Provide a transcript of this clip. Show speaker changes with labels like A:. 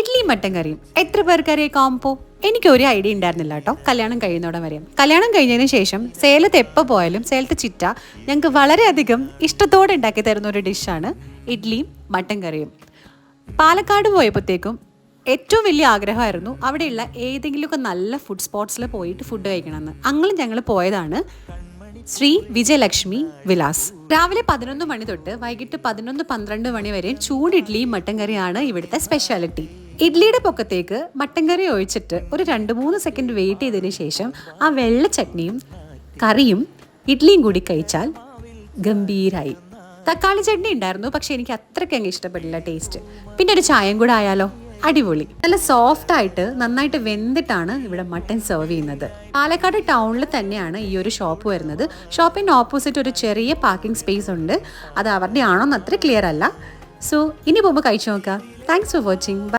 A: Idli mutton കറിയും എത്ര പേർക്കറിയ combo? എനിക്ക് ഒരു ഐഡിയ ഉണ്ടായിരുന്നില്ല കേട്ടോ കല്യാണം കഴിയുന്നോടെ വരെയും. കല്യാണം കഴിഞ്ഞതിന് ശേഷം സേലത്ത് എപ്പോൾ പോയാലും സേലത്ത് ചിറ്റ ഞങ്ങൾക്ക് വളരെയധികം ഇഷ്ടത്തോടെ ഉണ്ടാക്കി തരുന്ന ഒരു ഡിഷാണ് ഇഡ്ലിയും മട്ടൻ കറിയും. പാലക്കാട് പോയപ്പോഴത്തേക്കും ഏറ്റവും വലിയ ആഗ്രഹമായിരുന്നു അവിടെയുള്ള ഏതെങ്കിലുമൊക്കെ നല്ല ഫുഡ് സ്പോട്ട്സിൽ പോയിട്ട് ഫുഡ് കഴിക്കണമെന്ന്. അങ്ങനെ ഞങ്ങൾ പോയതാണ് ശ്രീ വിജയലക്ഷ്മി വിലാസ്. രാവിലെ 11 മണി തൊട്ട് വൈകിട്ട് 11-12 മണി വരെ ചൂട് ഇഡ്ലിയും മട്ടൻ കറിയാണ് ഇവിടുത്തെ സ്പെഷ്യാലിറ്റി. ഇഡ്ലിയുടെ പൊക്കത്തേക്ക് മട്ടൻ കറി ഒഴിച്ചിട്ട് ഒരു 2-3 സെക്കൻഡ് വെയിറ്റ് ചെയ്തതിന് ശേഷം ആ വെള്ള ചട്നിയും കറിയും ഇഡ്ലിയും കൂടി കഴിച്ചാൽ ഗംഭീരായി. തക്കാളി ചട്നി ഉണ്ടായിരുന്നു, പക്ഷെ എനിക്ക് അത്രയ്ക്ക് അങ്ങ് ഇഷ്ടപ്പെട്ടില്ല ടേസ്റ്റ്. പിന്നെ ഒരു ചായയും കൂടെ ആയാലോ, അടിപൊളി. നല്ല സോഫ്റ്റ് ആയിട്ട് നന്നായിട്ട് വെന്തിട്ടാണ് ഇവിടെ മട്ടൻ സെർവ് ചെയ്യുന്നത്. പാലക്കാട് ടൗണിൽ തന്നെയാണ് ഈ ഒരു ഷോപ്പ് വരുന്നത്. ഷോപ്പിന് ഓപ്പോസിറ്റ് ഒരു ചെറിയ പാർക്കിംഗ് സ്പേസ് ഉണ്ട്. അത് അവരുടെ ആണോന്ന് അത്ര ക്ലിയർ അല്ല. സോ ഇനി പോകുമ്പോൾ കഴിച്ചു നോക്കാം. Thanks for watching.